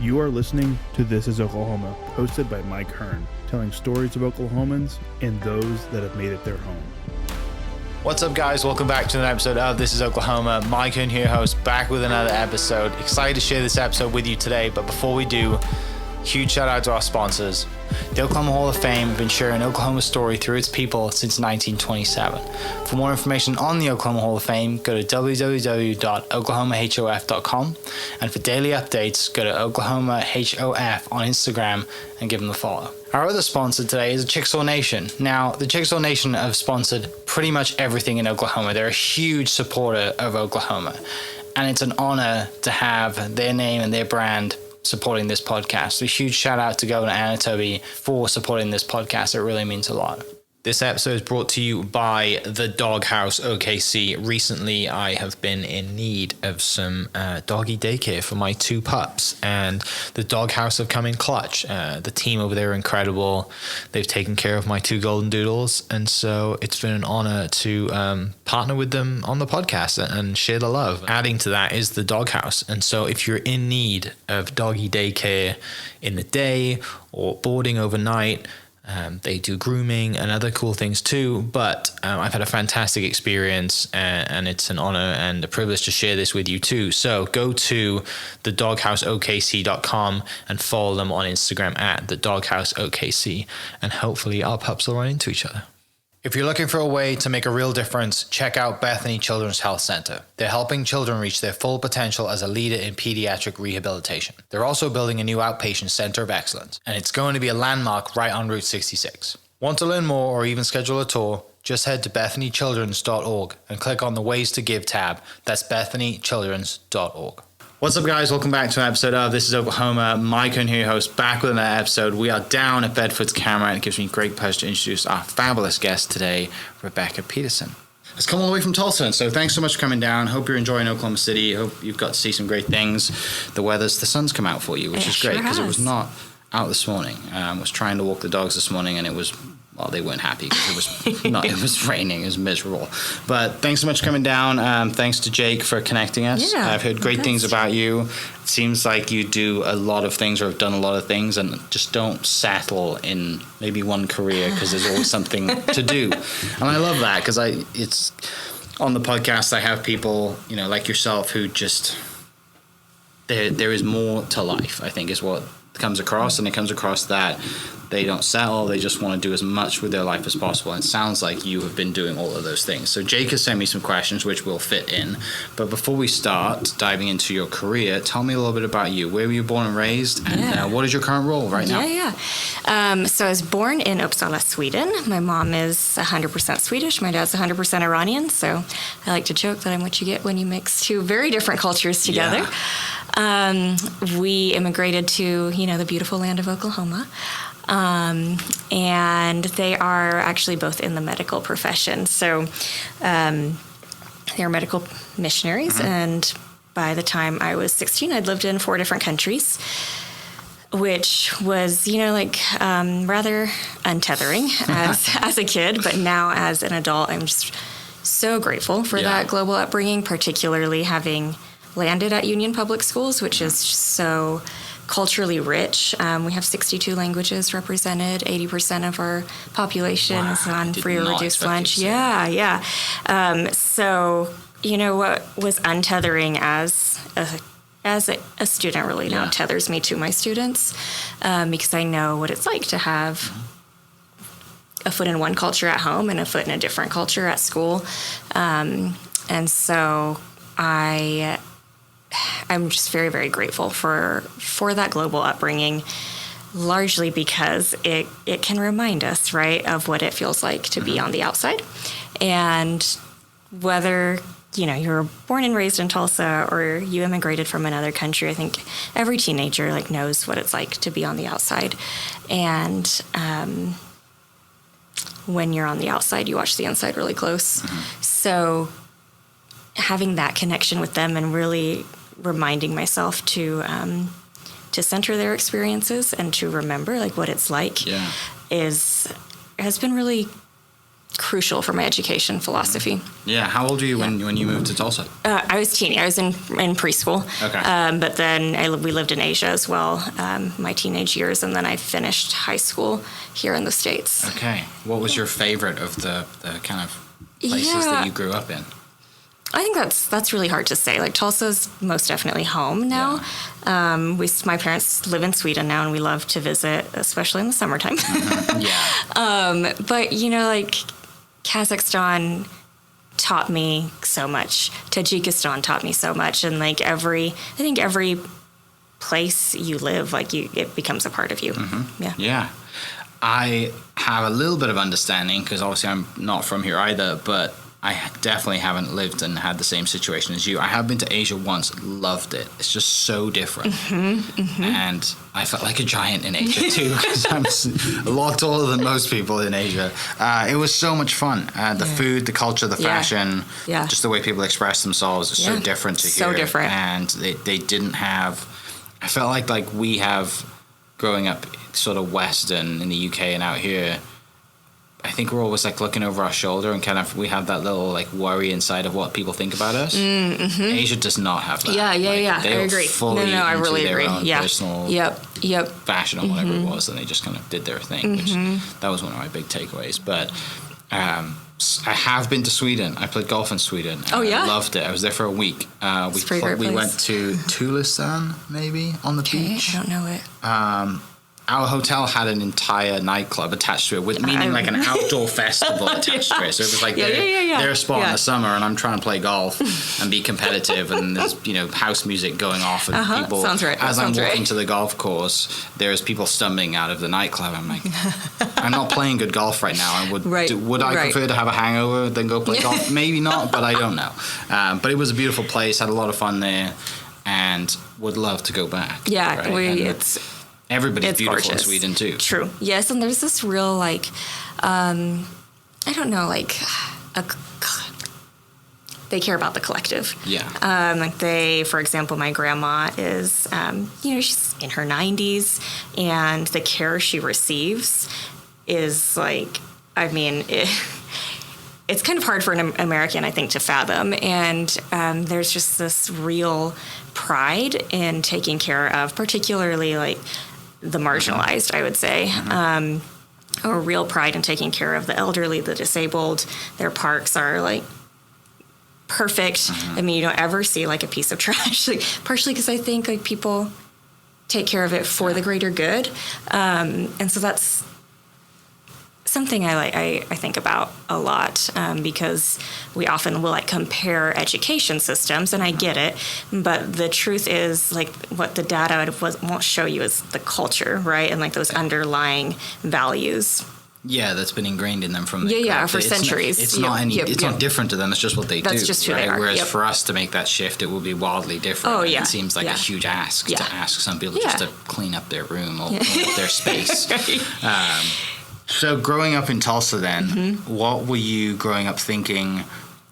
You are listening to This is Oklahoma, hosted by Mike Hearn, telling stories of Oklahomans and those that have made it their home. What's up, guys? Welcome back to another episode of This is Oklahoma. Mike Hearn here, host, back with another episode. Excited to share this episode with you today, but before we do, huge shout out to our sponsors. The Oklahoma Hall of Fame have been sharing Oklahoma's story through its people since 1927. For more information on the Oklahoma Hall of Fame, go to www.oklahomahof.com. And for daily updates, go to oklahomahof on Instagram and give them a follow. Our other sponsor today is the Chickasaw Nation. Now, the Chickasaw Nation have sponsored pretty much everything in Oklahoma. They're a huge supporter of Oklahoma. And it's an honor to have their name and their brand supporting this podcast. So a huge shout out to Governor Anatoby for supporting this podcast. It really means a lot. This episode is brought to you by the Doghouse OKC. Recently, I have been in need of some doggy daycare for my two pups, and the Doghouse have come in clutch. The team over there are incredible. They've taken care of my two golden doodles, and so it's been an honor to partner with them on the podcast and share the love. Adding to that is the Doghouse, and so if you're in need of doggy daycare in the day or boarding overnight, they do grooming and other cool things too, but I've had a fantastic experience, and it's an honor and a privilege to share this with you too. So go to thedogHouseOKC.com and follow them on Instagram at thedogHouseOKC, and hopefully our pups will run into each other. If you're looking for a way to make a real difference, check out Bethany Children's Health Center. They're helping children reach their full potential as a leader in pediatric rehabilitation. They're also building a new Outpatient Center of Excellence, and it's going to be a landmark right on Route 66. Want to learn more or even schedule a tour? Just head to bethanychildrens.org and click on the Ways to Give tab. That's bethanychildrens.org. What's up, guys? Welcome back to an episode of This is Oklahoma. Mike Hearn here, host, back with another episode. We are down at Bedford's camera, and it gives me great pleasure to introduce our fabulous guest today, Rebecka Peterson. It's come all the way from Tulsa, and so thanks so much for coming down. Hope you're enjoying Oklahoma City. Hope you've got to see some great things. The sun's come out for you, which is great, because it was not out this morning. I was trying to walk the dogs this morning, and it was... well, they weren't happy because it was raining. It was miserable. But thanks so much for coming down. Thanks to Jake for connecting us. Yeah, I've heard great things about you. It seems like you do a lot of things, or have done a lot of things, and just don't settle in maybe one career, because there's always something to do. And I love that, because it's on the podcast I have people, like yourself, who just there is more to life, I think, is what comes across, and it comes across that they don't settle. They just want to do as much with their life as possible. And it sounds like you have been doing all of those things. So Jake has sent me some questions which will fit in. But before we start diving into your career, tell me a little bit about you. Where were you born and raised? And what is your current role right now? So I was born in Uppsala, Sweden. My mom is 100% Swedish. My dad's 100% Iranian. So I like to joke that I'm what you get when you mix two very different cultures together. Yeah. We immigrated to, the beautiful land of Oklahoma. And they are actually both in the medical profession. So they're medical missionaries. Mm-hmm. And by the time I was 16, I'd lived in 4 different countries, which was, rather untethering as a kid. But now as an adult, I'm just so grateful for that global upbringing, particularly having landed at Union Public Schools, which is so culturally rich. We have 62 languages represented. 80% of our population is on free or reduced lunch. So, what was untethering as a student really now tethers me to my students, because I know what it's like to have a foot in one culture at home and a foot in a different culture at school. And so I'm just very, very grateful for that global upbringing, largely because it can remind us, right, of what it feels like to be on the outside. And whether, you were born and raised in Tulsa or you immigrated from another country, I think every teenager, knows what it's like to be on the outside. And when you're on the outside, you watch the inside really close. Mm-hmm. So having that connection with them and really reminding myself to center their experiences and to remember what it's like has been really crucial for my education philosophy. Yeah. How old were you when you moved to Tulsa? I was teeny. I was in preschool. Okay. But then we lived in Asia as well, my teenage years, and then I finished high school here in the States. Okay. What was your favorite of the kind of places that you grew up in? I think that's really hard to say. Like, Tulsa's most definitely home now. Yeah. My parents live in Sweden now, and we love to visit, especially in the summertime. Yeah. But like, Kazakhstan taught me so much. Tajikistan taught me so much, and like I think every place you live, like it becomes a part of you. Mm-hmm. Yeah. Yeah. I have a little bit of understanding because obviously I'm not from here either, but I definitely haven't lived and had the same situation as you. I have been to Asia once, loved it. It's just so different. And I felt like a giant in Asia too, because I'm a lot taller than most people in Asia. It was so much fun. The food, the culture, the fashion, just the way people express themselves is so different to here. So different. And they didn't have, I felt like we have growing up sort of Western in the UK and out here. I think we're always like looking over our shoulder and kind of we have that little like worry inside of what people think about us. Asia does not have that. Yeah. They I agree. Fully I really their agree. Own personal fashion or whatever it was, and they just kind of did their thing. Which that was one of my big takeaways. But I have been to Sweden. I played golf in Sweden. Oh yeah, I loved it. I was there for a week. We went to Tulistan maybe on the beach. I don't know it. Our hotel had an entire nightclub attached to it, meaning like an outdoor festival attached to it. So it was like their spot in the summer, and I'm trying to play golf and be competitive, and there's house music going off, and people. Sounds right. As I'm walking to the golf course, there's people stumbling out of the nightclub. I'm like, I'm not playing good golf right now. And would I prefer to have a hangover than go play golf? Maybe not, but I don't know. But it was a beautiful place. Had a lot of fun there, and would love to go back. Yeah, right? Everybody's beautiful gorgeous. in Sweden too. True. Yes, and there's this real like, I don't know, like, they care about the collective. Yeah. Like for example, my grandma is, she's in her 90s, and the care she receives is like, I mean, it's kind of hard for an American, I think, to fathom. And there's just this real pride in taking care of, particularly like the marginalized, I would say, a real pride in taking care of the elderly, the disabled. Their parks are like perfect. I mean, you don't ever see like a piece of trash, like, partially because I think like people take care of it for the greater good. And so that's something I think about a lot, because we often will like compare education systems, and I get it, but the truth is like what the data won't show you is the culture, right? And like those underlying values. Yeah, that's been ingrained in them from for centuries. It's not different to them. It's just what they do. That's just who they are. Whereas for us to make that shift, it will be wildly different. Oh yeah, it seems like a huge ask to ask some people just to clean up their room or clean up their space. So growing up in Tulsa then, what were you growing up thinking,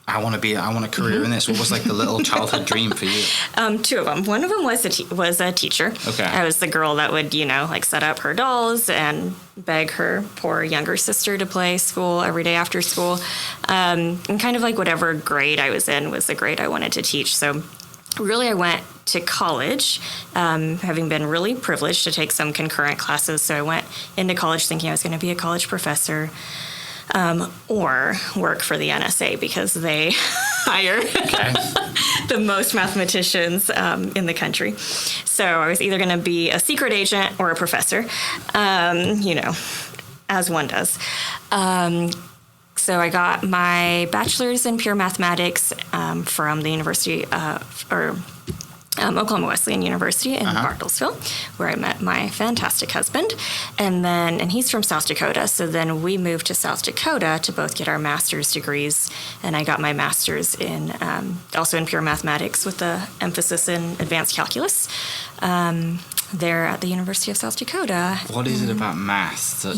I want a career in this? What was like the little childhood dream for you? Two of them. One of them was a teacher. Okay. I was the girl that would, like set up her dolls and beg her poor younger sister to play school every day after school. And kind of like whatever grade I was in was the grade I wanted to teach. So really I went to college, having been really privileged to take some concurrent classes. So I went into college thinking I was going to be a college professor, or work for the NSA, because they hire the most mathematicians in the country. So I was either going to be a secret agent or a professor, as one does. So I got my bachelor's in pure mathematics from the University Oklahoma Wesleyan University in Bartlesville, where I met my fantastic husband. And he's from South Dakota. So then we moved to South Dakota to both get our master's degrees. And I got my master's also in pure mathematics with the emphasis in advanced calculus there at the University of South Dakota. What is it about math that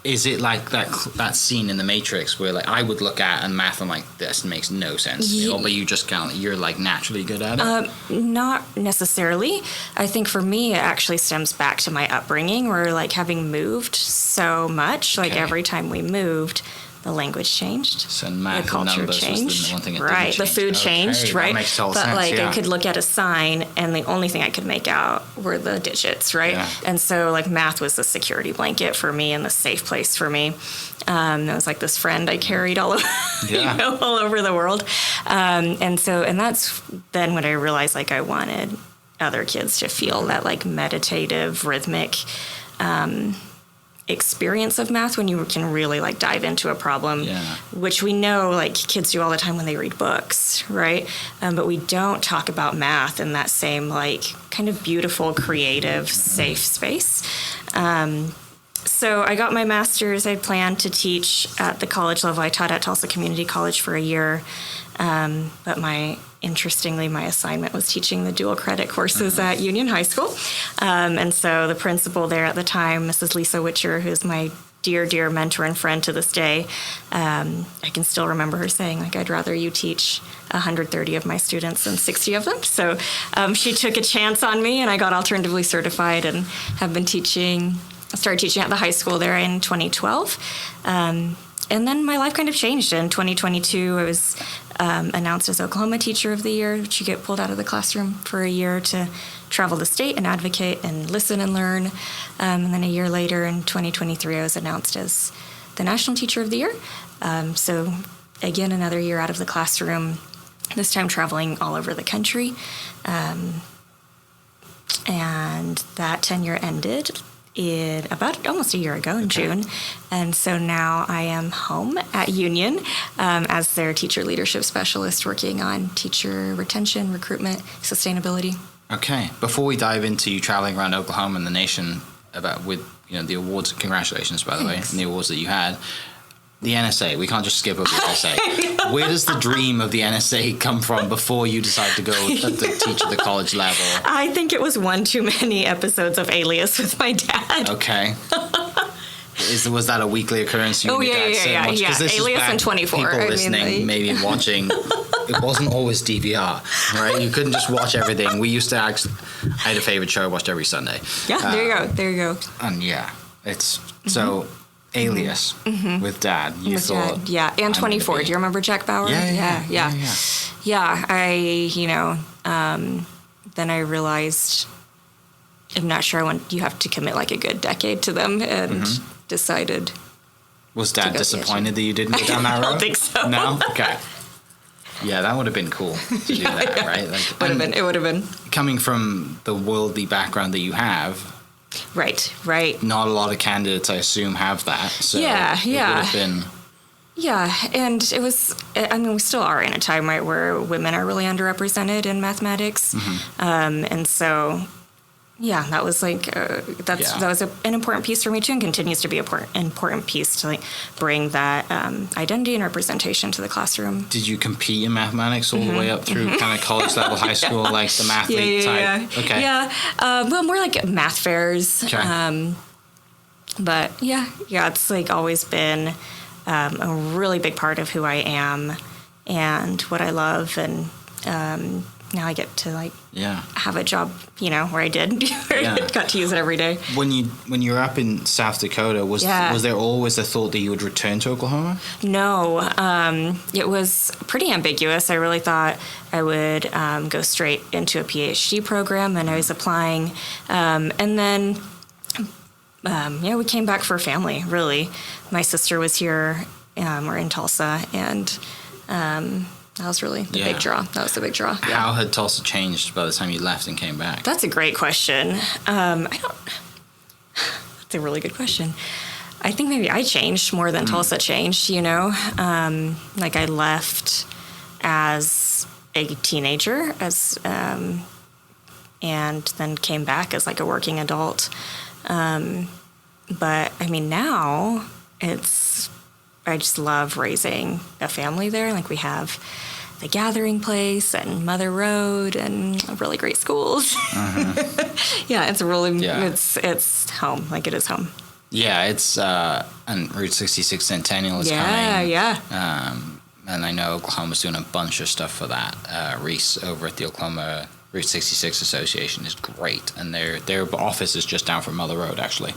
Is it like that scene in The Matrix where like I would look at and math, I'm like, this makes no sense to me, but you just count, you're like naturally good at it? Not necessarily. I think for me, it actually stems back to my upbringing, where like having moved so much, like every time we moved, the language changed. So math the culture numbers changed. Was the one thing it right. didn't The food changed, that right? makes total but sense, like yeah. I could look at a sign and the only thing I could make out were the digits, right? Yeah. And so like math was the security blanket for me and the safe place for me. It was like this friend I carried all over, all over the world. And that's then when I realized like I wanted other kids to feel that like meditative, rhythmic, experience of math when you can really like dive into a problem, which we know like kids do all the time when they read books, right? But we don't talk about math in that same like kind of beautiful, creative, safe space. So I got my master's. I planned to teach at the college level. I taught at Tulsa Community College for a year, but interestingly, my assignment was teaching the dual credit courses at Union High School. And so the principal there at the time, Mrs. Lisa Witcher, who's my dear, dear mentor and friend to this day, I can still remember her saying, like, I'd rather you teach 130 of my students than 60 of them. So she took a chance on me, and I got alternatively certified and have been started teaching at the high school there in 2012. And then my life kind of changed. In 2022, I was announced as Oklahoma Teacher of the Year, which you get pulled out of the classroom for a year to travel the state and advocate and listen and learn. And then a year later, in 2023, I was announced as the National Teacher of the Year. So again, another year out of the classroom, this time traveling all over the country. And that tenure ended about almost a year ago in June. And so now I am home at Union as their teacher leadership specialist, working on teacher retention, recruitment, sustainability. Okay. Before we dive into you traveling around Oklahoma and the nation with the awards, congratulations, by the way, and the awards that you had. The NSA, we can't just skip over the NSA. Where does the dream of the NSA come from before you decide to go to teach at the college level? I think it was one too many episodes of Alias with my dad. Okay. Was that a weekly occurrence? You and your dad so much? Yeah. This Alias and 24. People listening, maybe watching, it wasn't always DVR, right? You couldn't just watch everything. We used to I had a favorite show I watched every Sunday. Yeah, there you go. And it's so... Alias with Dad. You thought, Dad, and 24. Do you remember Jack Bauer? Yeah. Then I realized I'm not sure. You have to commit like a good decade to them, and decided. Was Dad disappointed that you didn't go down that road? I don't think so. No. Okay. Yeah, that would have been cool to do that, right? Like, it would have been. Coming from the worldly background that you have. Right. Not a lot of candidates, I assume, have that. So it would have been... Yeah, and it was, we still are in a time, right, where women are really underrepresented in mathematics. And so, that was like, that was an important piece for me too, and continues to be an important piece to like bring that identity and representation to the classroom. Did you compete in mathematics all the way up through kind of college level, high school, like the mathlete type? Yeah. Okay. Yeah, well, more like math fairs. Okay. But it's like always been a really big part of who I am and what I love, and now I get to have a job, where I did. Got to use it every day. When you were up in South Dakota, was there always a thought that you would return to Oklahoma? No, it was pretty ambiguous. I really thought I would go straight into a PhD program, and I was applying, and then we came back for family. Really, my sister was here. We're in Tulsa, and that was really the big draw. That was the big draw. Yeah. How had Tulsa changed by the time you left and came back? That's a great question. That's a really good question. I think maybe I changed more than Tulsa changed, like I left as a teenager and then came back as like a working adult. But now I just love raising a family there. Like we have the Gathering Place and Mother Road and really great schools. It's really, it's home. Like it is home. Yeah, it's and Route 66 Centennial is coming. Yeah. And I know Oklahoma's doing a bunch of stuff for that. Reese over at the Oklahoma Route 66 Association is great, and their office is just down from Mother Road, actually,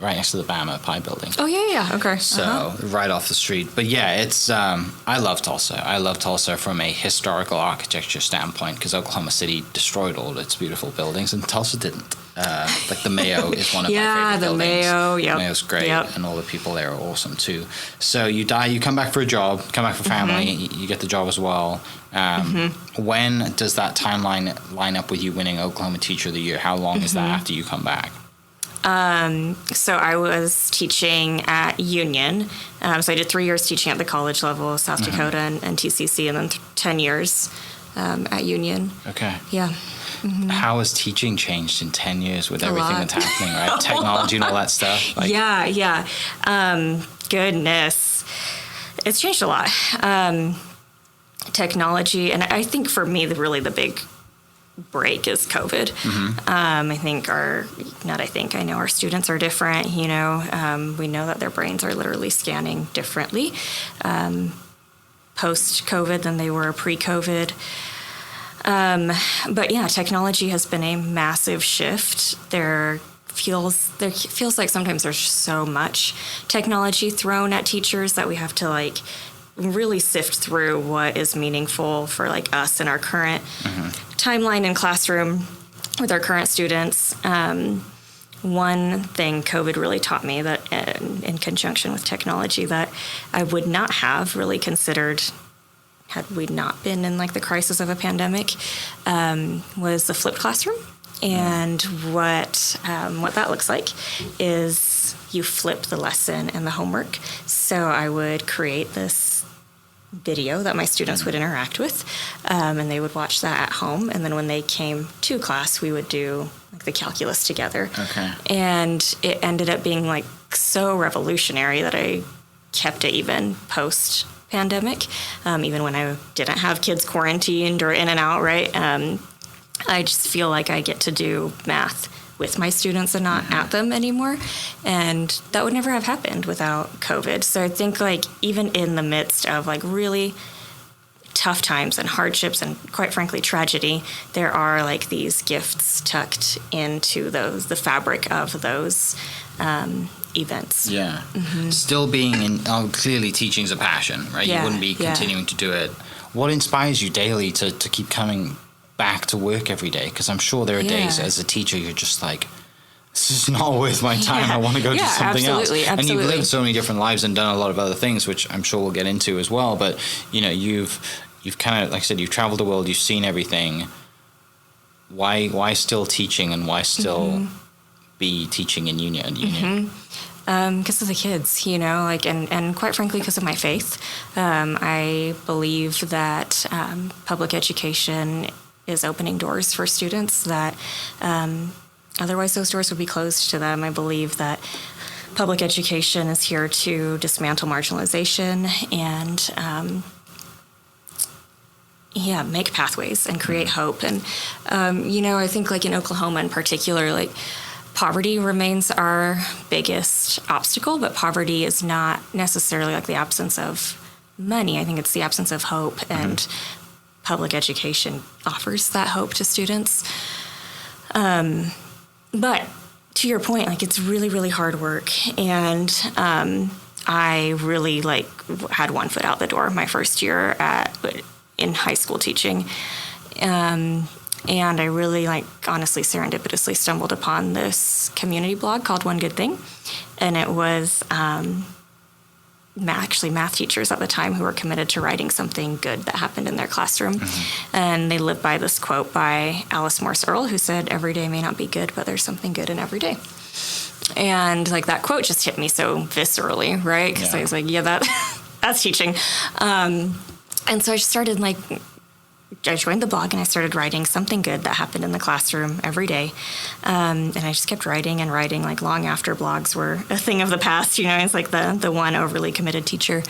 right next to the Bama Pie Building. Oh yeah. Okay. So right off the street. But yeah, it's I love Tulsa. I love Tulsa from a historical architecture standpoint because Oklahoma City destroyed all its beautiful buildings, and Tulsa didn't. Like the Mayo is one of my favorite buildings. Mayo, yep. Mayo's great, Yep. and all the people there are awesome too. So you come back for a job, come back for family, you get the job as well. When does that timeline line up with you winning Oklahoma Teacher of the Year? How long is that after you come back? So I was teaching at Union. So I did 3 years teaching at the college level, South Dakota and TCC, and then 10 years at Union. Okay. Yeah. How has teaching changed in 10 years with everything lot. that's happening, right? Technology and all that stuff? Like, Yeah. Goodness. It's changed a lot. Technology, and I think for me, the big break is COVID. I know our students are different. We know that their brains are literally scanning differently post-COVID than they were pre-COVID. But yeah, technology has been a massive shift. There feels like sometimes there's so much technology thrown at teachers that we have to really sift through what is meaningful for us in our current timeline in classroom with our current students. One thing COVID really taught me that in conjunction with technology that I would not have really considered had we not been in the crisis of a pandemic was the flipped classroom. And what that looks like is you flip the lesson and the homework. So I would create this video that my students would interact with, and they would watch that at home. And then when they came to class, we would do the calculus together. Okay. And it ended up being so revolutionary that I kept it even post pandemic, even when I didn't have kids quarantined or in and out, right? I just feel like I get to do math with my students and not at them anymore. And that would never have happened without COVID. So I think even in the midst of really tough times and hardships and quite frankly tragedy, there are these gifts tucked into the fabric of those events. Yeah. Still being clearly teaching's a passion, right? Yeah, you wouldn't be continuing to do it. What inspires you daily to keep coming back to work every day? Because I'm sure there are days as a teacher you're just this is not worth my time. I want to go do something else. Absolutely. And you've lived so many different lives and done a lot of other things, which I'm sure we'll get into as well. But you've kind of, like I said, you've traveled the world, you've seen everything. Why still teaching, and why still be teaching in Union? Because of the kids, and quite frankly, because of my faith. I believe that public education is opening doors for students that otherwise those doors would be closed to them. I believe that public education is here to dismantle marginalization and make pathways and create hope. And I think in Oklahoma in particular, poverty remains our biggest obstacle, but poverty is not necessarily the absence of money. I think it's the absence of hope, and public education offers that hope to students. But to your point, it's really, really hard work. And I really had one foot out the door my first year in high school teaching. And I really honestly serendipitously stumbled upon this community blog called One Good Thing. And it was math teachers at the time who were committed to writing something good that happened in their classroom. And they lived by this quote by Alice Morse Earl, who said, "Every day may not be good, but there's something good in every day." And that quote just hit me so viscerally, right? Because I was that's teaching. And so I just started I joined the blog and I started writing something good that happened in the classroom every day. And I just kept writing and writing long after blogs were a thing of the past. It's the one overly committed teacher.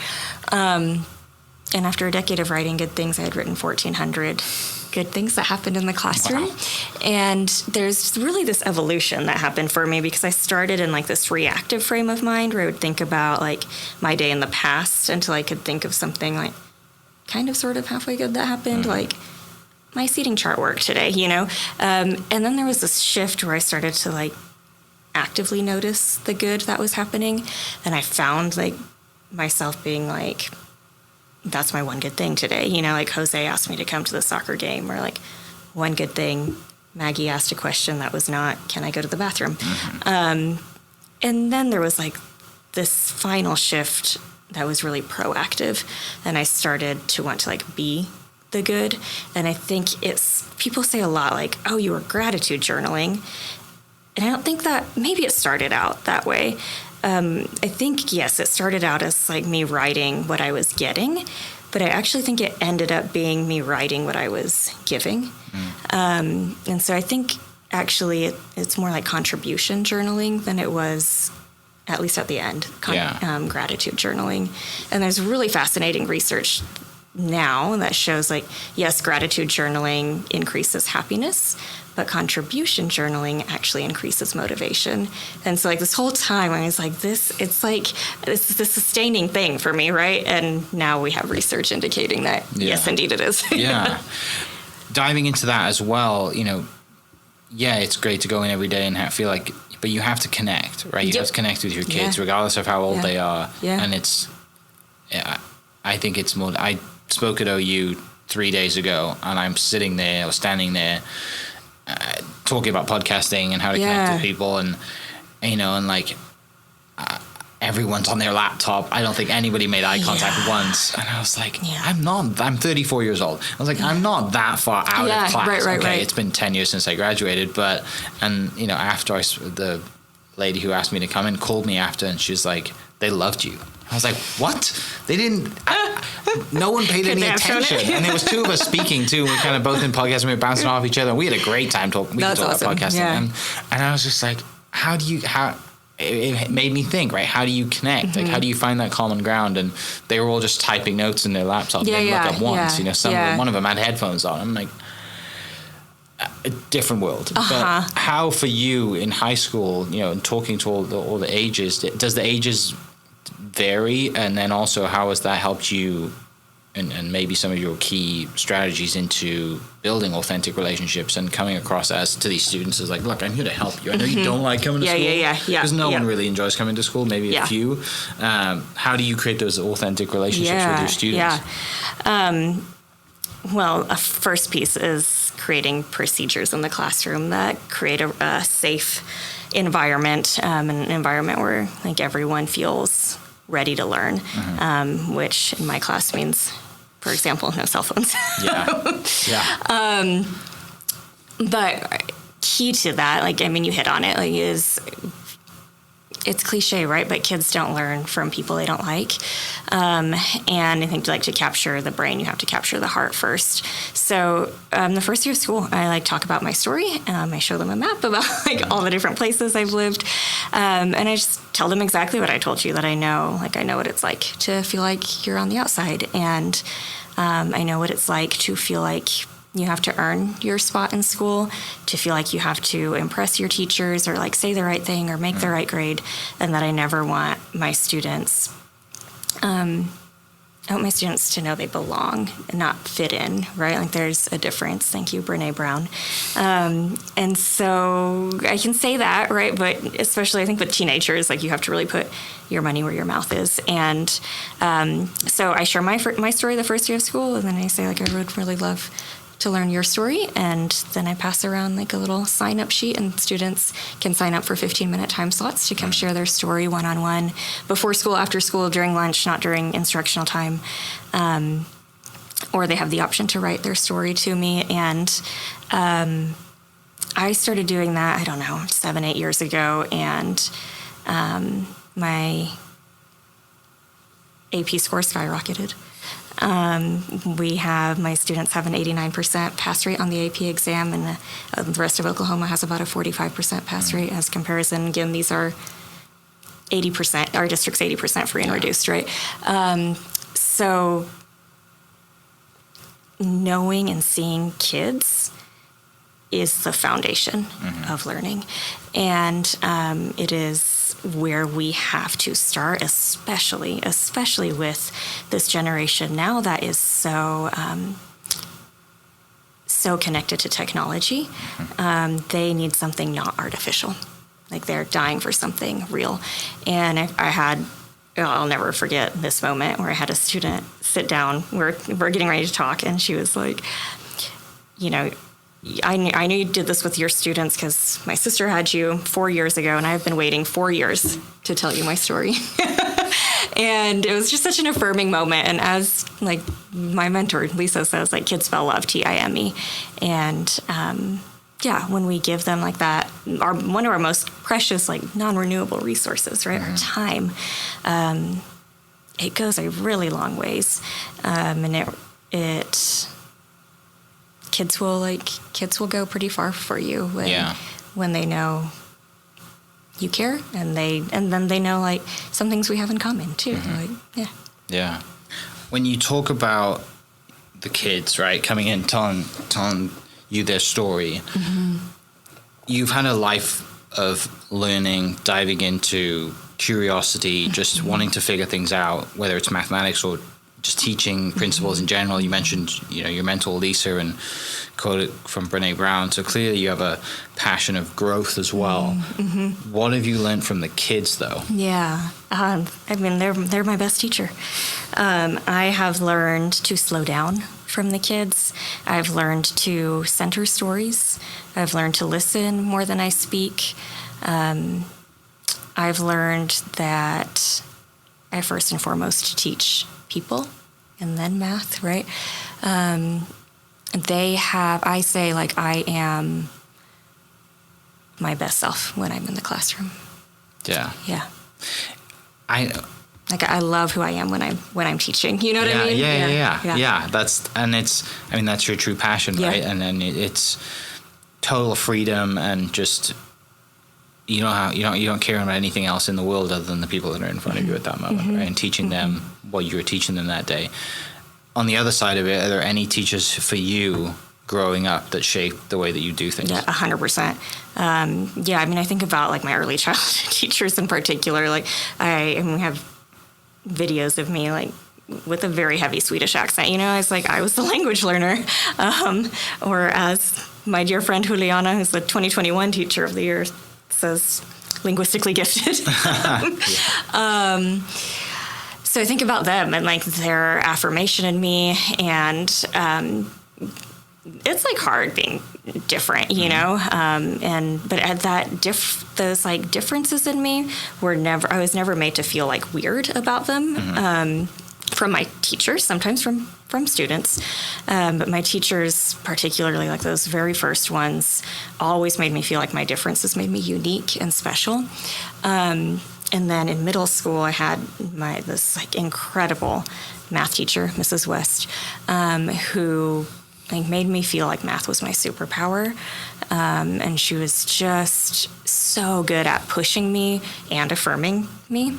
And after a decade of writing good things, I had written 1,400 good things that happened in the classroom. Wow. And there's really this evolution that happened for me because I started in like this reactive frame of mind where I would think about like my day in the past until I could think of something like kind of sort of halfway good that happened, like my seating chart worked today, you know? And then there was this shift where I started to like actively notice the good that was happening. And I found like myself being like, that's my one good thing today. You know, like Jose asked me to come to the soccer game, or like one good thing, Maggie asked a question that was not, can I go to the bathroom? And then there was like this final shift that was really proactive. And I started to want to like be the good. And I think people say a lot like, oh, you were gratitude journaling. And I don't think that, maybe it started out that way. I think, yes, it started out as like me writing what I was getting, but I actually think it ended up being me writing what I was giving. And so I think actually it's more like contribution journaling than it was, at least at the end, gratitude journaling. And there's really fascinating research now that shows like, yes, gratitude journaling increases happiness, but contribution journaling actually increases motivation. And so like this whole time I was like, it's the sustaining thing for me, right? And now we have research indicating that, yes, indeed it is. Yeah. Diving into that as well, you know, yeah, it's great to go in every day and feel like, but you have to connect, right? You have to connect with your kids regardless of how old they are. Yeah. And I think it's more, I spoke at OU 3 days ago and I'm sitting there or standing there talking about podcasting and how to connect with people, and you know, and like everyone's on their laptop. I don't think anybody made eye contact once, and I was like, I'm 34 years old. I was like, I'm not that far out of class. Right. It's been 10 years since I graduated, and you know, after the lady who asked me to come in called me after, and she's like, they loved you. I was like, what? They didn't. No one paid any attention. And there was two of us speaking too. We kind of both in podcasting. We were bouncing off each other. And we had a great time talking. We could talk about podcasting. Yeah. And I was just like, it made me think, right? How do you connect? Like, how do you find that common ground? And they were all just typing notes in their laptop. They look up once. You know, one of them had headphones on. I'm like, a different world. But how for you in high school, you know, and talking to all the ages, does the ages vary? And then also, how has that helped you and maybe some of your key strategies into building authentic relationships and coming across as to these students as like, look, I'm here to help you. I know you don't like coming to school. Because no one really enjoys coming to school, maybe a few. How do you create those authentic relationships with your students? Well, a first piece is creating procedures in the classroom that create a safe environment, an environment where like everyone feels ready to learn, which in my class means, for example, no cell phones. But key to that, like, I mean, you hit on it, like, it's cliche, right? But kids don't learn from people they don't like. And I think to capture the brain, you have to capture the heart first. So the first year of school, I like talk about my story. I show them a map about like all the different places I've lived. And I just tell them exactly what I told you, that I know what it's like to feel like you're on the outside. And I know what it's like to feel like you have to earn your spot in school, to feel like you have to impress your teachers or like say the right thing or make the right grade, and that I never want my students, I want my students to know they belong and not fit in, right? Like there's a difference. Thank you, Brene Brown. And so I can say that, right? But especially I think with teenagers, like you have to really put your money where your mouth is. And so I share my story the first year of school, and then I say like, I would really love to learn your story, and then I pass around like a little sign-up sheet, and students can sign up for 15-minute time slots to come share their story one-on-one before school, after school, during lunch, not during instructional time, or they have the option to write their story to me. And I started doing that, I don't know, 7-8 years ago, and my AP score skyrocketed. My students have an 89% pass rate on the AP exam, and the rest of Oklahoma has about a 45% pass rate. As comparison, again, these are 80%, our district's 80% free and reduced, right? So knowing and seeing kids is the foundation of learning. And it is where we have to start, especially with this generation now that is so connected to technology. They need something not artificial. Like they're dying for something real. And I'll never forget this moment where I had a student sit down. We're getting ready to talk, and she was like, I knew you did this with your students because my sister had you 4 years ago, and I've been waiting 4 years to tell you my story. And it was just such an affirming moment. And as like my mentor, Lisa, says, like, kids spell love, TIME. And when we give them like that, one of our most precious, like, non-renewable resources, right? Our time. It goes a really long ways. And kids will go pretty far for you when they know you care, and then they know, like, some things we have in common too. Yeah. When you talk about the kids, right, coming in, telling you their story, you've had a life of learning, diving into curiosity, just wanting to figure things out, whether it's mathematics or just teaching principles in general. You mentioned, your mentor Lisa, and quoted from Brene Brown. So clearly you have a passion of growth as well. What have you learned from the kids, though? Yeah, they're my best teacher. I have learned to slow down from the kids. I've learned to center stories. I've learned to listen more than I speak. I've learned that I first and foremost teach people, and then math, right? I say, like, I am my best self when I'm in the classroom. Yeah. I love who I am when I'm teaching. You know what I mean? Yeah. That's your true passion, right? And then it's total freedom, and just you don't care about anything else in the world other than the people that are in front of you at that moment, right? And teaching them what you were teaching them that day. On the other side of it, are there any teachers for you growing up that shaped the way that you do things? Yeah, 100%. I think about, like, my early childhood teachers in particular. Like, I have videos of me, like, with a very heavy Swedish accent. I was the language learner. Or as my dear friend Juliana, who's the 2021 Teacher of the Year, says, linguistically gifted. So I think about them and, like, their affirmation in me, and it's, like, hard being different, but at those, like, differences in me I was never made to feel, like, weird about them. From my teachers, sometimes from students, but my teachers, particularly, like, those very first ones, always made me feel like my differences made me unique and special. And then in middle school, I had this, like, incredible math teacher, Mrs. West, who, like, made me feel like math was my superpower. And she was just so good at pushing me and affirming me.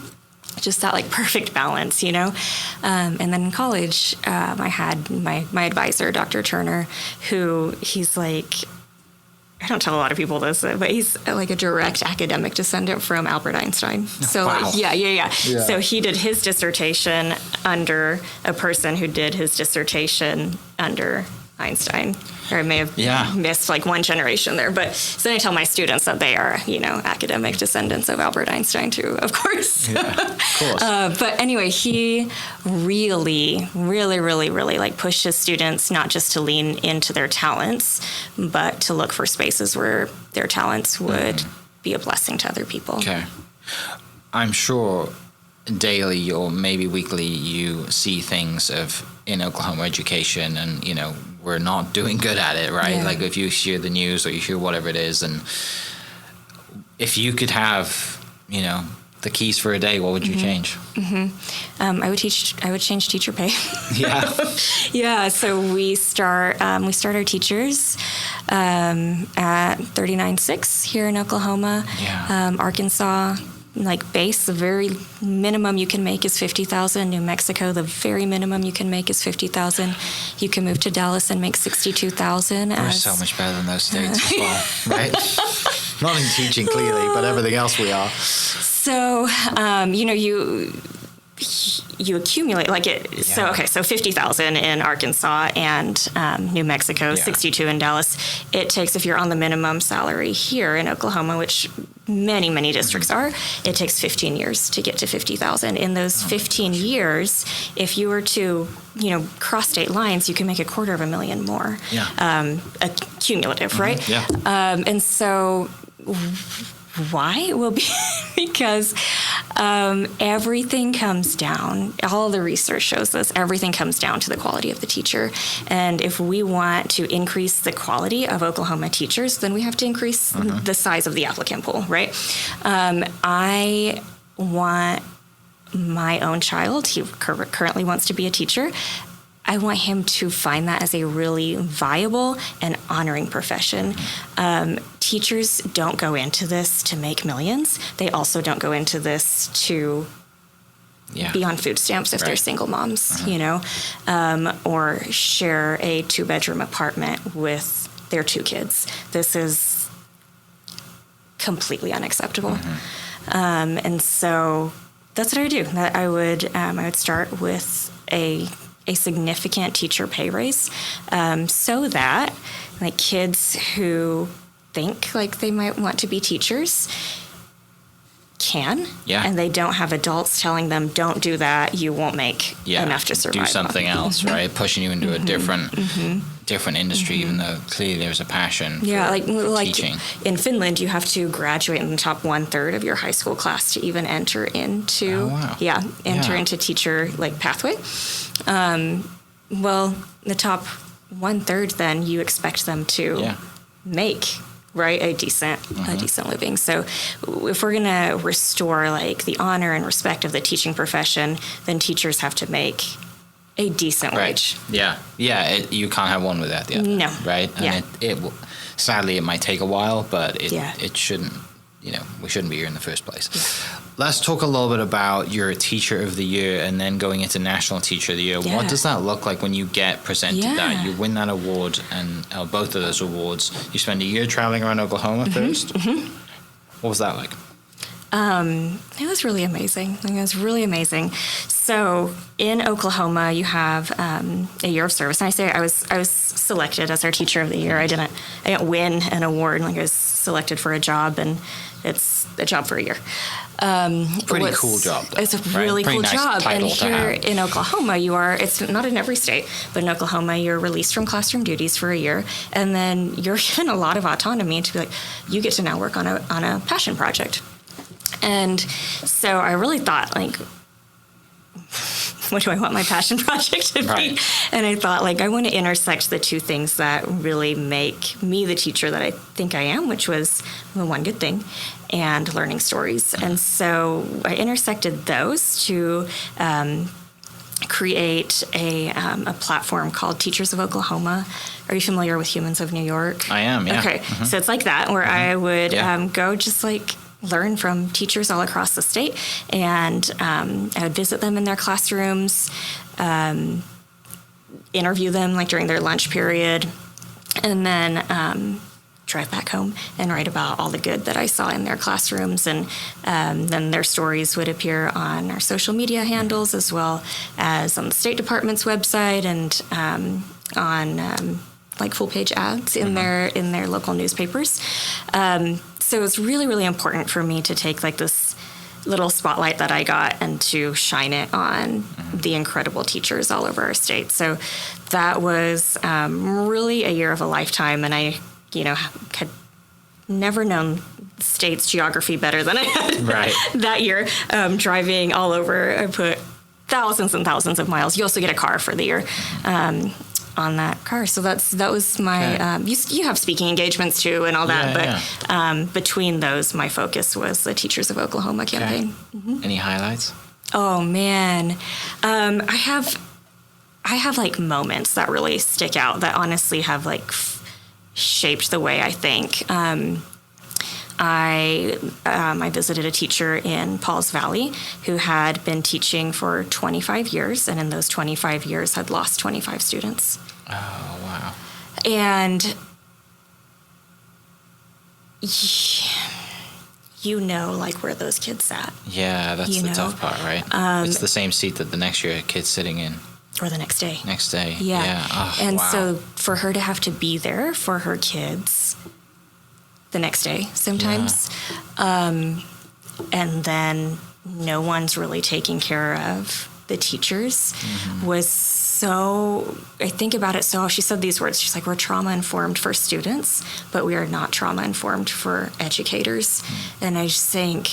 Just that, like, perfect balance, And then in college, I had my advisor, Dr. Turner, he's like, I don't tell a lot of people this, but he's, like, a direct academic descendant from Albert Einstein. So, wow. Yeah. So he did his dissertation under a person who did his dissertation under Einstein. Or I may have missed, like, one generation there. But so then I tell my students that they are, academic descendants of Albert Einstein too, of course. Yeah, of course. But anyway, he really, really, really, really, like, pushed his students not just to lean into their talents, but to look for spaces where their talents would be a blessing to other people. Okay. I'm sure daily or maybe weekly you see things in Oklahoma education, and we're not doing good at it, right? Like, if you hear the news or you hear whatever it is, and if you could have the keys for a day, what would you change? I would change teacher pay. Yeah. So we start our teachers at $39,600 here in Oklahoma. Arkansas like base, the very minimum you can make is $50,000. New Mexico, the very minimum you can make is $50,000. You can move to Dallas and make $62,000. We're so much better than those states as well, right? Not in teaching, clearly, but everything else we are. So, you accumulate like it. Yeah. So, okay, so 50,000 in Arkansas and New Mexico, 62 in Dallas. It takes, if you're on the minimum salary here in Oklahoma, which many, many districts are, it takes 15 years to get to 50,000. In those 15 years, if you were to, cross state lines, you can make $250,000 more. Yeah. Cumulative, right? Yeah. And so why? Well, because everything comes down, all the research shows this, everything comes down to the quality of the teacher. And if we want to increase the quality of Oklahoma teachers, then we have to increase the size of the applicant pool, right? I want my own child, he currently wants to be a teacher, I want him to find that as a really viable and honoring profession. Teachers don't go into this to make millions. They also don't go into this to be on food stamps if they're single moms, or share a 2-bedroom apartment with their 2 kids. This is completely unacceptable. And so that's what I would do. I would start with a significant teacher pay raise, so that like kids who think like they might want to be teachers can, and they don't have adults telling them, don't do that, you won't make enough to survive. Do something else, right? Pushing you into a different industry, even though clearly there's a passion for teaching. In Finland, you have to graduate in the top 1/3 of your high school class to even enter into into teacher pathway. Well, the top 1/3, then you expect them to make a decent living. So if we're going to restore the honor and respect of the teaching profession, then teachers have to make a decent wage. You can't have one without the other. No. Right? And it will, sadly, it might take a while, but it shouldn't, we shouldn't be here in the first place. Let's talk a little bit about your Teacher of the Year and then going into National Teacher of the Year. What does that look like when you get presented that? You win that award, and both of those awards. You spend a year traveling around Oklahoma first. What was that like? It was really amazing. It was really amazing. So in Oklahoma, you have a year of service. And I was selected as our Teacher of the Year. I didn't win an award. I was selected for a job, and it's a job for a year. Pretty cool job, though. It's a really cool nice job. And here have. in Oklahoma, it's not in every state, but in Oklahoma, you're released from classroom duties for a year, and then you're given a lot of autonomy to be like, you get to now work on a passion project. And so I really thought, what do I want my passion project to be? And I thought, I want to intersect the two things that really make me the teacher that I think I am, which was the one good thing, and learning stories. And so I intersected those to create a platform called Teachers of Oklahoma. Are you familiar with Humans of New York? I am, yeah. Okay, so it's like that, where I would go just learn from teachers all across the state, and I would visit them in their classrooms, interview them during their lunch period, and then drive back home and write about all the good that I saw in their classrooms. And then their stories would appear on our social media handles, as well as on the State Department's website, and on full page ads in their local newspapers. So it's really, really important for me to take this little spotlight that I got and to shine it on the incredible teachers all over our state. So that was really a year of a lifetime, and I, had never known state's geography better than I had that year. Driving all over, I put thousands and thousands of miles. You also get a car for the year. On that car. So that was my, you have speaking engagements too and all that, but between those, my focus was the Teachers of Oklahoma campaign. Any highlights? Oh man. I have moments that really stick out that honestly have shaped the way I think. I visited a teacher in Pauls Valley who had been teaching for 25 years, and in those 25 years had lost 25 students. Oh, wow. And you know, like, where those kids sat. Yeah, that's the tough part, right? It's the same seat that the next year kid's sitting in. Or the next day. Next day. Yeah. Oh, and wow. so for her to have to be there for her kids the next day sometimes, and then no one's really taking care of the teachers was so, I think about it, so she said these words, she's like, we're trauma-informed for students, but we are not trauma-informed for educators. And I just think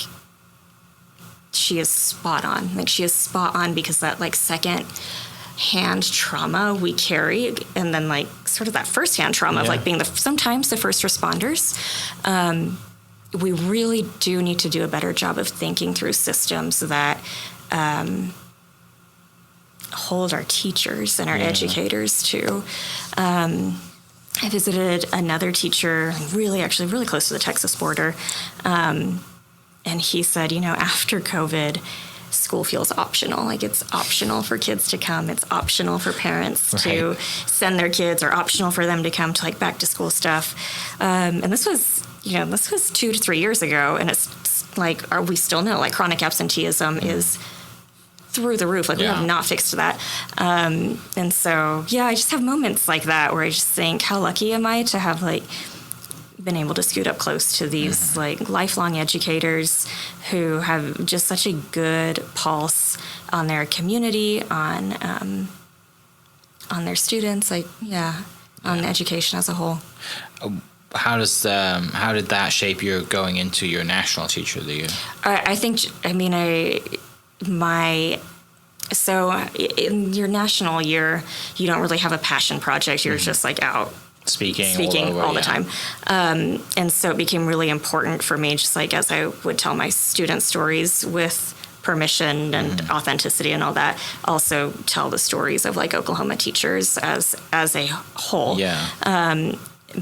she is spot on. Like, she is spot on, because that, like, second-hand trauma we carry, and then, like, sort of that first-hand trauma of, like, being sometimes the first responders, we really do need to do a better job of thinking through systems that hold our teachers and our educators too. I visited another teacher really close to the Texas border, and he said, you know, after COVID, school feels optional. Like, it's optional for kids to come. It's optional for parents to send their kids, or optional for them to come to, like, back to school stuff. And this was 2 to 3 years ago, and it's like, we still know, like, chronic absenteeism is through the roof. Like, we have not fixed that. And so, I just have moments like that where I just think, how lucky am I to have, like, been able to scoot up close to these like lifelong educators who have just such a good pulse on their community, on their students, on education as a whole. How did that shape your going into your national teacher of the year? So in your national year, you don't really have a passion project. You're just like out speaking all the time. And so it became really important for me, just like as I would tell my students stories with permission and authenticity and all that, also tell the stories of like Oklahoma teachers as a whole.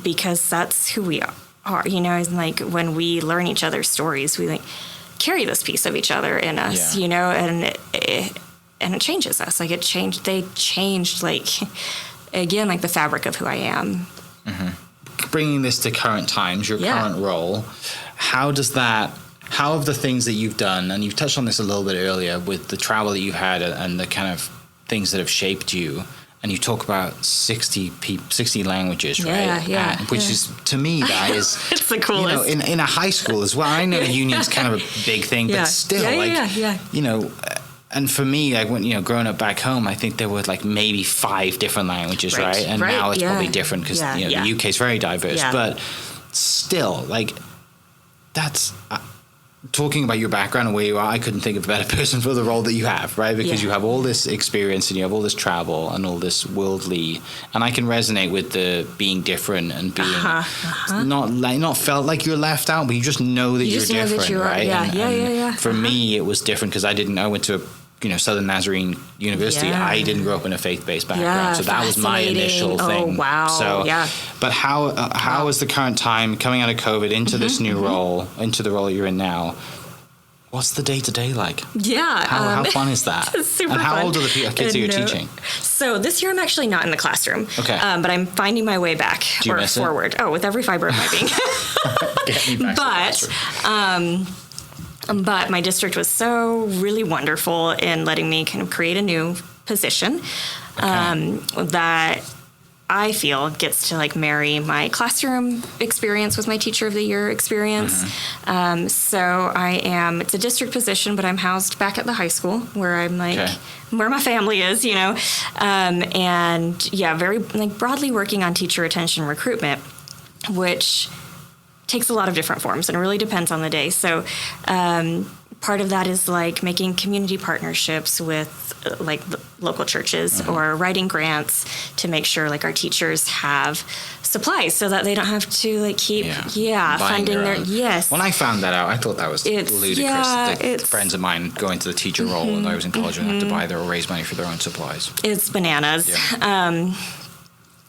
Because that's who we are, you know, and like when we learn each other's stories, we like carry this piece of each other in us, you know, and it changes us. Like they changed, like, again, like the fabric of who I am. Bringing this to current times, your current role, how have the things that you've done, and you've touched on this a little bit earlier with the travel that you've had and the kind of things that have shaped you, and you talk about 60 languages, right? Which is, to me, that is... It's the coolest. You know, in a high school as well. I know union's kind of a big thing, but still, you know... And for me, like when, you know, growing up back home, I think there were like maybe 5 different languages, right? And now it's probably different because the UK is very diverse. But still, like, that's... talking about your background and where you are, I couldn't think of a better person for the role that you have, right? Because you have all this experience and you have all this travel and all this worldly, and I can resonate with the being different and being not felt like you're left out, but you just know that you're different, right? For me, it was different because I went to Southern Nazarene University. I didn't grow up in a faith-based background, so that was my initial thing. But how is the current time coming out of COVID into this new role, into the role that you're in now? What's the day-to-day like? How fun is that? It's super and how fun. old are the kids that you're teaching? So this year I'm actually not in the classroom. Okay. But I'm finding my way back or forward. Oh, with every fiber of my being. Get me back to the classroom. But my district was so really wonderful in letting me kind of create a new position that I feel gets to like marry my classroom experience with my teacher of the year experience. So it's a district position, but I'm housed back at the high school where I'm like, where my family is, you know, and very like broadly working on teacher retention recruitment, which takes a lot of different forms and it really depends on the day. So part of that is like making community partnerships with like local churches or writing grants to make sure like our teachers have supplies so that they don't have to like keep funding their When I found that out, I thought that was ludicrous. Friends of mine going to the teacher role when I was in college and have to buy or raise money for their own supplies. It's bananas.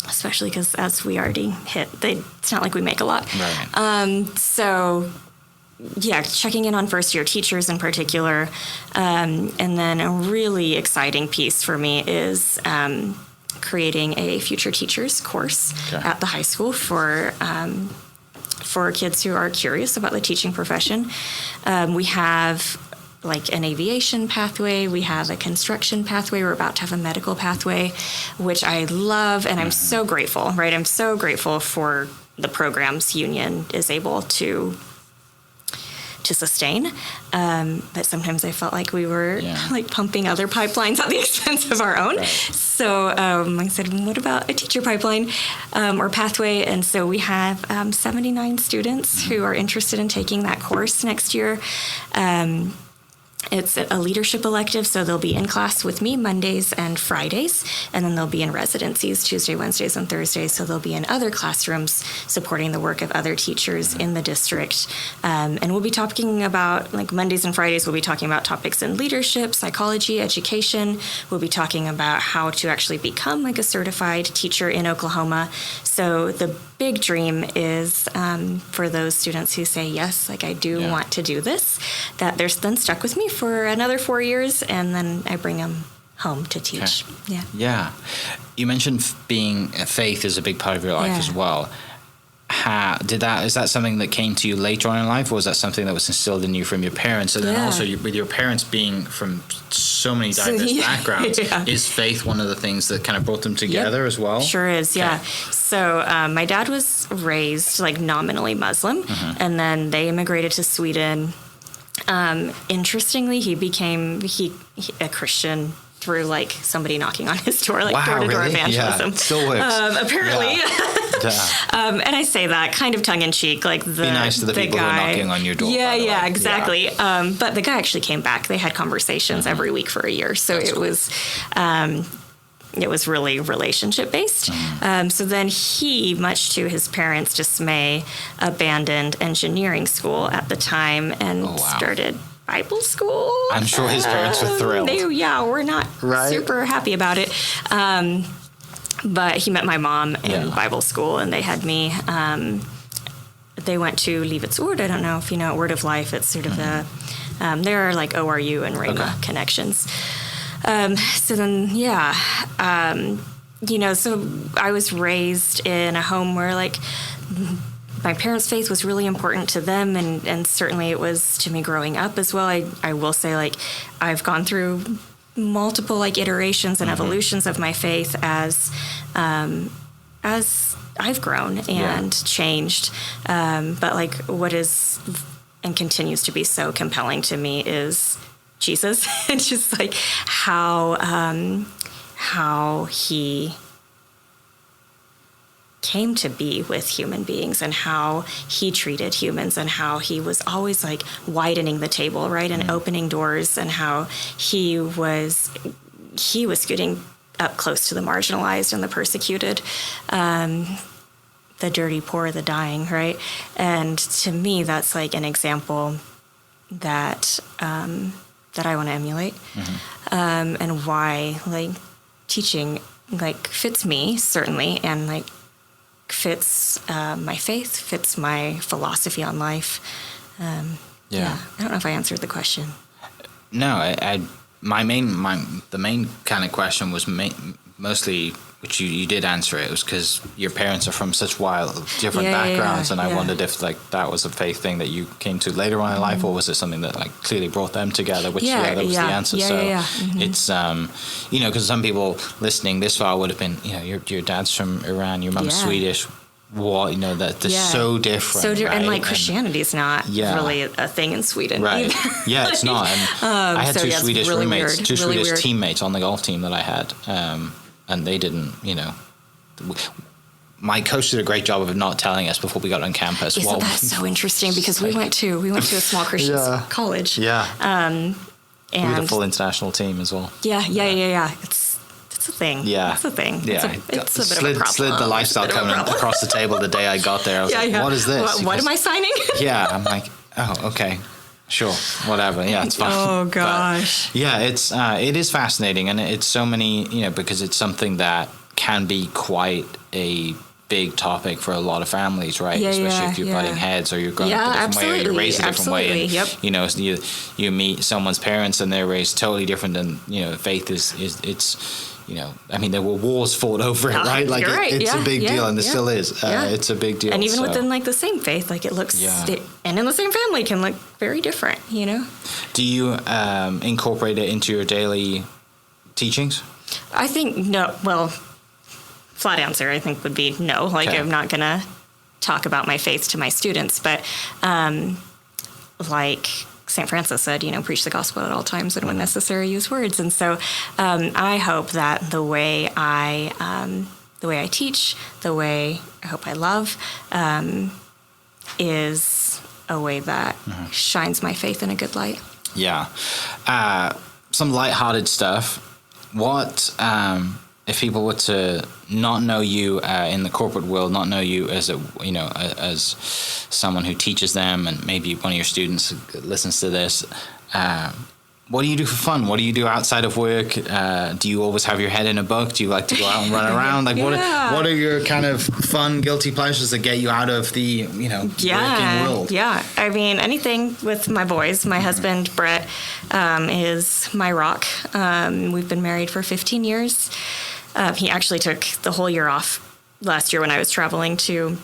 especially because as we already hit, it's not like we make a lot. Right. So yeah, checking in on first-year teachers in particular. And then a really exciting piece for me is creating a future teachers course at the high school for kids who are curious about the teaching profession. We have like an aviation pathway. We have a construction pathway. We're about to have a medical pathway, which I love, and I'm so grateful, right? I'm so grateful for the programs Union is able to sustain. But sometimes I felt like we were like pumping other pipelines at the expense of our own. Right. So I said, what about a teacher pipeline or pathway? And so we have 79 students who are interested in taking that course next year. It's a leadership elective, so they'll be in class with me Mondays and Fridays, and then they'll be in residencies Tuesday, Wednesdays, and Thursdays, so they'll be in other classrooms supporting the work of other teachers in the district. And we'll be talking about, like Mondays and Fridays, we'll be talking about topics in leadership, psychology, education. We'll be talking about how to actually become like a certified teacher in Oklahoma. So the big dream is for those students who say, yes, like I do want to do this, that they're then stuck with me for another 4 years, and then I bring them home to teach. Okay. Yeah. You mentioned being faith is a big part of your life as well. Is that something that came to you later on in life, or was that something that was instilled in you from your parents? And then also with your parents being from so many diverse backgrounds, is faith one of the things that kind of brought them together as well? Sure is, So my dad was raised like nominally Muslim, and then they immigrated to Sweden. Interestingly, he became a Christian through like somebody knocking on his door, like door-to-door evangelism. Yeah, still works. Apparently. And I say that kind of tongue-in-cheek, like be nice to the people who are knocking on your door. Yeah, exactly. But the guy actually came back. They had conversations every week for a year. So it was really relationship-based. So then he, much to his parents' dismay, abandoned engineering school at the time and started Bible school. I'm sure his parents were thrilled. We're not super happy about it. But he met my mom in Bible school, and they had me. They went to Livets Ord. I don't know if you know Word of Life. It's sort of there are like ORU and Rhema connections. So then, so I was raised in a home where like my parents' faith was really important to them, and certainly it was to me growing up as well. I will say, like, I've gone through multiple like iterations and evolutions of my faith as I've grown and changed. But like what is and continues to be so compelling to me is Jesus. It's just like how he came to be with human beings and how he treated humans and how he was always like widening the table, right, and opening doors, and how he was getting up close to the marginalized and the persecuted, the dirty, poor, the dying, right? And to me, that's like an example that that I want to emulate, and why like teaching like fits me certainly, and like fits my faith, fits my philosophy on life. I don't know if I answered the question. No, the main kind of question was mostly, which you did answer it, was because your parents are from such different backgrounds, and I wondered if like that was a faith thing that you came to later on in life, or was it something that like clearly brought them together? Which that was the answer. It's because some people listening this far would have been, your dad's from Iran, your mom's Swedish. They're so different. So different, and like Christianity's not really a thing in Sweden. Right. Either. Yeah, it's not. And I had two Swedish roommates, two Swedish teammates on the golf team that I had. And they didn't, my coach did a great job of not telling us before we got on campus. Isn't that so interesting? Because we went to a small Christian college. Yeah. And we had a full international team as well. Yeah. It's a thing. Yeah. It's a thing. Yeah. It's a bit of a problem. Slid the lifestyle covenant across the table the day I got there. I was like, what is this? What am I signing? I'm like, oh, okay. Sure, whatever. Yeah, it's fine. Oh gosh. But, it is fascinating, and it's so many, because it's something that can be quite a big topic for a lot of families, right? Especially if you're butting heads or you're going up a different way or you're raised a different way. And, you know, you meet someone's parents and they're raised totally different, and, you know, faith is you know, I mean, there were wars fought over it, right? Like, it's a big deal, and it still is. It's a big deal. And even within, like, the same faith, like, it looks, and in the same family can look very different, you know? Do you incorporate it into your daily teachings? I think no. Well, flat answer, I think, would be no. Like, I'm not going to talk about my faith to my students, but like St. Francis said, you know, preach the gospel at all times and when necessary, use words. And so I hope that the way I teach, the way I hope I love, is a way that shines my faith in a good light. Yeah. Some lighthearted stuff. What, if people were to not know you in the corporate world, not know you as as someone who teaches them, and maybe one of your students listens to this, what do you do for fun? What do you do outside of work? Do you always have your head in a book? Do you like to go out and run around? Like, what are your kind of fun, guilty pleasures that get you out of the, working world? Yeah. I mean, anything with my boys. My husband, Brett, is my rock. We've been married for 15 years. He actually took the whole year off last year when I was traveling to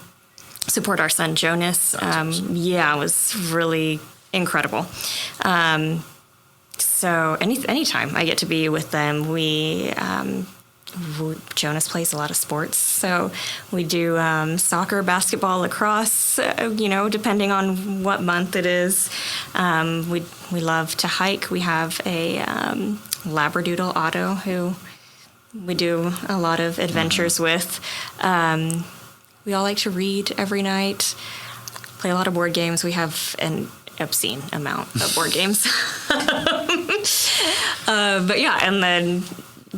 support our son, Jonas. It was really incredible. So anytime I get to be with them, Jonas plays a lot of sports. So we do soccer, basketball, lacrosse, depending on what month it is. We love to hike. We have a Labradoodle, Otto, who we do a lot of adventures with. We all like to read every night, play a lot of board games. We have an obscene amount of board games. And then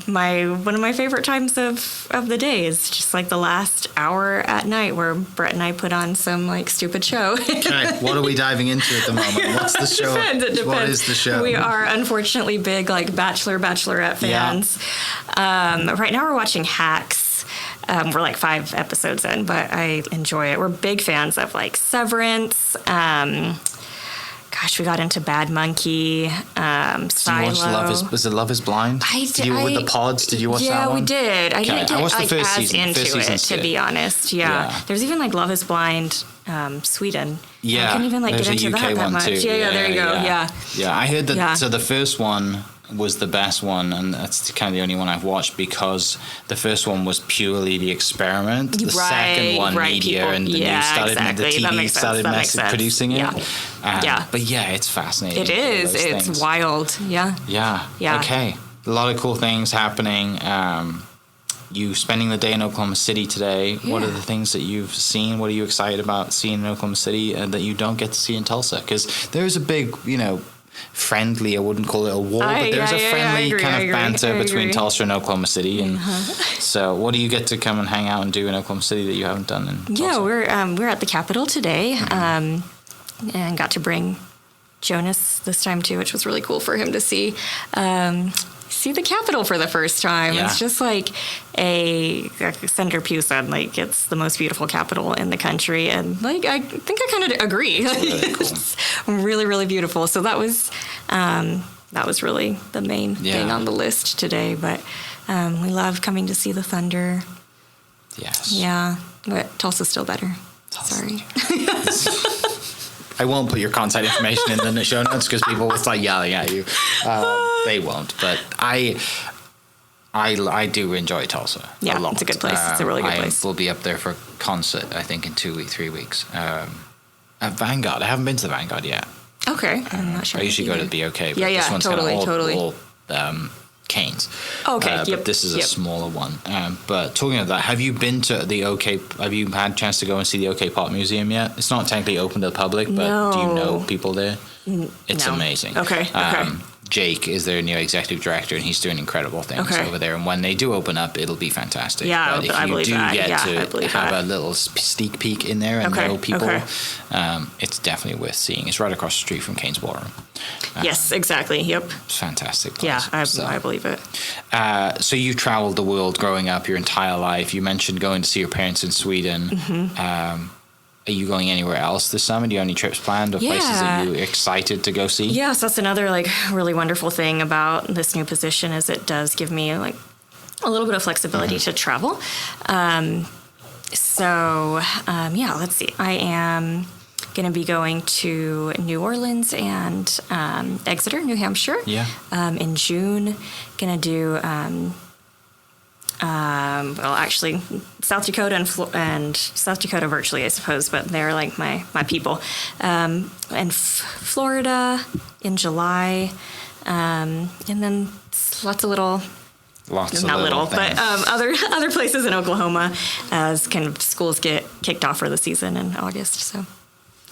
one of my favorite times of the day is just like the last hour at night where Brett and I put on some like stupid show. Okay, what are we diving into at the moment? What's the show? It depends. What is the show? We are unfortunately big like Bachelorette fans. Right now we're watching Hacks. We're like 5 episodes in, but I enjoy it. We're big fans of like Severance. We got into Bad Monkey, Silo. Was it Love is Blind? With the pods, did you watch that one? Yeah, we did. I didn't get watched the first as season. into it, to be honest. Yeah. There's even like Love is Blind, Sweden. Yeah. I couldn't even There's get into a UK that one much. too. Yeah, there you go. Yeah. I heard that. Yeah. So the first one was the best one, and that's kind of the only one I've watched because the first one was purely the experiment. The second one, media, and the news started, the TV started producing it. But it's fascinating. It is. It's things. Wild. Yeah. Okay. A lot of cool things happening. You spending the day in Oklahoma City today. Yeah. What are the things that you've seen? What are you excited about seeing in Oklahoma City that you don't get to see in Tulsa? Because there's a big, friendly, I wouldn't call it a war, but there's a friendly kind of banter between Tulsa and Oklahoma City. And so what do you get to come and hang out and do in Oklahoma City that you haven't done in Tulsa? Yeah, we're at the Capitol today and got to bring Jonas this time too, which was really cool for him to see the Capitol for the first time. Yeah. It's just like Senator Pugh said, like, it's the most beautiful Capitol in the country. And like, I think I kind of agree. It's really cool. Really, really beautiful. So that was really the main thing on the list today. But we love coming to see the Thunder. Yes. Yeah. But Tulsa's still better. Sorry. I won't put your contact information in the show notes because people will start yelling at you. They won't, but I do enjoy Tulsa. Yeah, a lot. It's a good place. It's a really good place. We'll be up there for a concert, I think, in 3 weeks. At Vanguard. I haven't been to the Vanguard yet. Okay, I'm not sure. I usually go to the OK. But this one's totally. All Canes. Okay, but this is a smaller one. But talking of that, have you been to the OK? Have you had a chance to go and see the OK Pop Museum yet? It's not technically open to the public, but do you know people there? It's amazing. Okay. Jake is their new executive director, and he's doing incredible things over there. And when they do open up, it'll be fantastic. Yeah, but if I believe that. Get to have a little sneak peek in there and know people, it's definitely worth seeing. It's right across the street from Cain's Ballroom. Yes, exactly. Yep. It's fantastic place. Yeah, I believe it. So you traveled the world growing up your entire life. You mentioned going to see your parents in Sweden. Are you going anywhere else this summer? Do you have any trips planned or places that you're excited to go see? Yes, that's another like really wonderful thing about this new position is it does give me like a little bit of flexibility to travel. Let's see. I am going to be going to New Orleans and Exeter, New Hampshire. Yeah. In June, going to do actually South Dakota and South Dakota virtually, I suppose, but they're like my people. And Florida in July, and then lots of little. Other places in Oklahoma as kind of schools get kicked off for the season in August. So,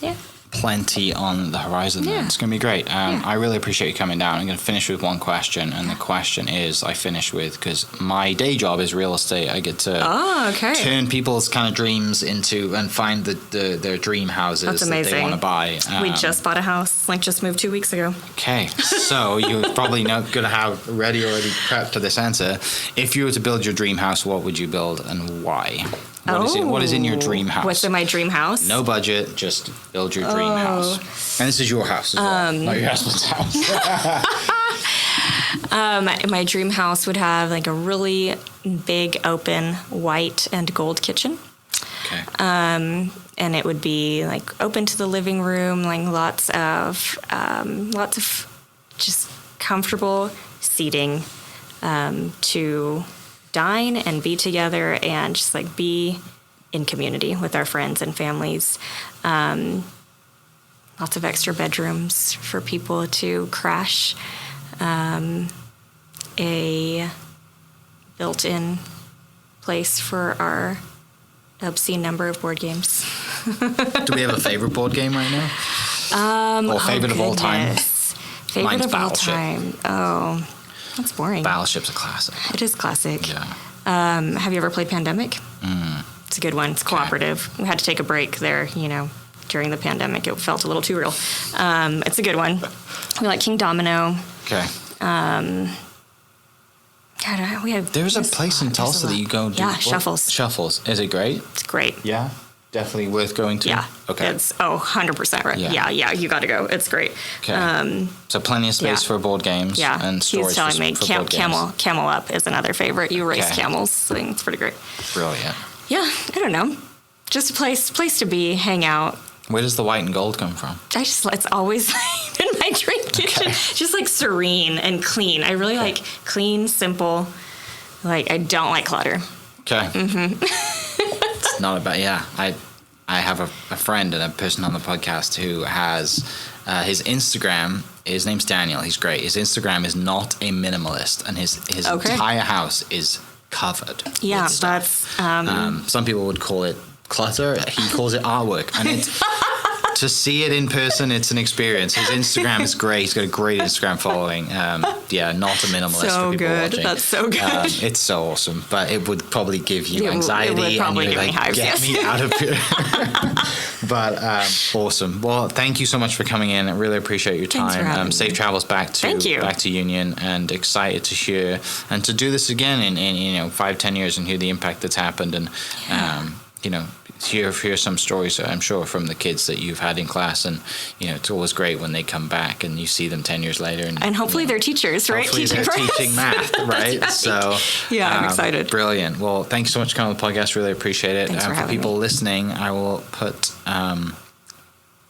yeah. Plenty on the horizon then. It's going to be great. I really appreciate you coming down. I'm going to finish with one question, and the question is I finish with, because my day job is real estate, I get to turn people's kind of dreams into and find their dream houses that they want to buy. We just bought a house, just moved 2 weeks ago. Okay, so you're probably not going to have already prepped to this answer. If you were to build your dream house, what would you build and why? What is in your dream house? What's in my dream house? No budget, just build your dream house. And this is your house as well, not your husband's house. My dream house would have like a really big, open, white and gold kitchen. Okay. And it would be like open to the living room, like lots of just comfortable seating to dine and be together and just like be in community with our friends and families. Lots of extra bedrooms for people to crash. A built-in place for our obscene number of board games. Do we have a favorite board game right now? Or favorite of all time? Favorite Mine's of all Battleship. time. Oh, that's boring. Battleship's a classic. It is classic. Yeah. Have you ever played Pandemic? It's a good one. It's cooperative. We had to take a break there, during the pandemic. It felt a little too real. It's a good one. We like King Domino. Okay. There's a place in Tulsa that you go do. Yeah, Shuffles. Shuffles. Is it great? It's great. Yeah. Definitely worth going to. Yeah. Okay. It's 100% right. Yeah. You got to go. It's great. Okay. So plenty of space for board games. Yeah. And storage He's telling me for board games. Camel Up is another favorite. You race camels. I think it's pretty great. Brilliant. Yeah. I don't know. Just a place to be, hang out. Where does the white and gold come from? It's always in my dream kitchen. Just like serene and clean. I really like clean, simple. Like I don't like clutter. Okay. It's not about, I have a friend and a person on the podcast who has his Instagram, his name's Daniel, he's great. His Instagram is not a minimalist, and his entire house is covered with stuff. That's... some people would call it clutter. He calls it artwork. And it's... To see it in person, it's an experience. His Instagram is great. He's got a great Instagram following. Not a minimalist for people watching. That's so good. It's so awesome, but it would probably give you anxiety. It would probably give me hives, get me out of here. But awesome. Well, thank you so much for coming in. I really appreciate your time. Thanks for having me. Safe travels back to Union, and excited to hear and to do this again in 5-10 years and hear the impact that's happened and hear some stories, I'm sure, from the kids that you've had in class, and it's always great when they come back and you see them 10 years later, and hopefully they're teachers, right? Hopefully they're teaching math, right? Right. So I'm excited. Brilliant. Well, thank you so much for coming on the podcast. Really appreciate it. Thanks for having people me. listening, I will put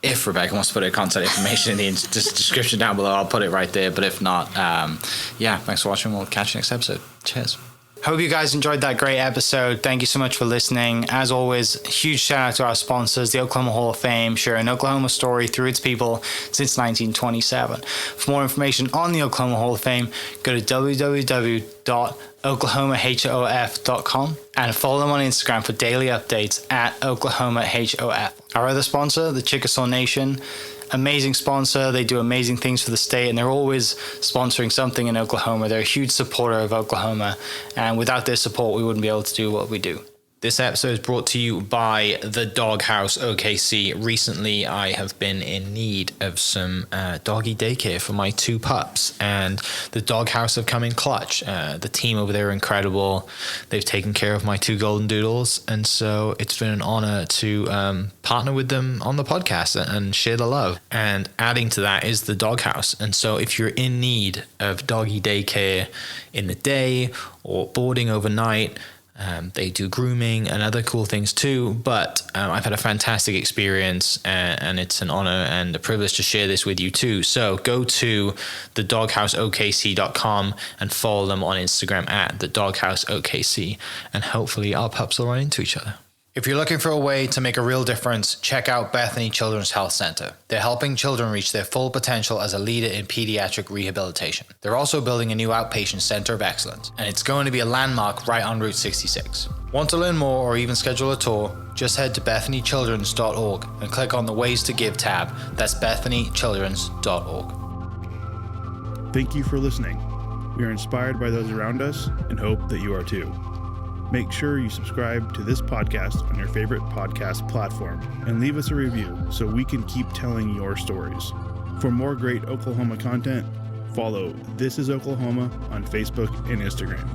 if Rebecca wants to put her contact information in the description down below, I'll put it right there. But if not, thanks for watching. We'll catch you next episode. Cheers. Hope you guys enjoyed that great episode. Thank you so much for listening. As always, huge shout out to our sponsors, the Oklahoma Hall of Fame, sharing Oklahoma story through its people since 1927. For more information on the Oklahoma Hall of Fame, go to www.oklahomahof.com and follow them on Instagram for daily updates at oklahomahof. Our other sponsor, the Chickasaw Nation, amazing sponsor. They do amazing things for the state, and they're always sponsoring something in Oklahoma. They're a huge supporter of Oklahoma, and without their support, we wouldn't be able to do what we do. This episode is brought to you by the Doghouse OKC. Recently, I have been in need of some doggy daycare for my 2 pups, and the Doghouse have come in clutch. The team over there are incredible. They've taken care of my 2 golden doodles, and so it's been an honor to partner with them on the podcast and share the love. And adding to that is the Doghouse. And so if you're in need of doggy daycare in the day or boarding overnight, they do grooming and other cool things too, but I've had a fantastic experience, and it's an honor and a privilege to share this with you too. So go to thedogHouseOKC.com and follow them on Instagram at thedogHouseOKC, and hopefully our pups will run into each other. If you're looking for a way to make a real difference, check out Bethany Children's Health Center. They're helping children reach their full potential as a leader in pediatric rehabilitation. They're also building a new Outpatient Center of Excellence, and it's going to be a landmark right on Route 66. Want to learn more or even schedule a tour? Just head to bethanychildrens.org and click on the Ways to Give tab. That's bethanychildrens.org. Thank you for listening. We are inspired by those around us and hope that you are too. Make sure you subscribe to this podcast on your favorite podcast platform and leave us a review so we can keep telling your stories. For more great Oklahoma content, follow This Is Oklahoma on Facebook and Instagram.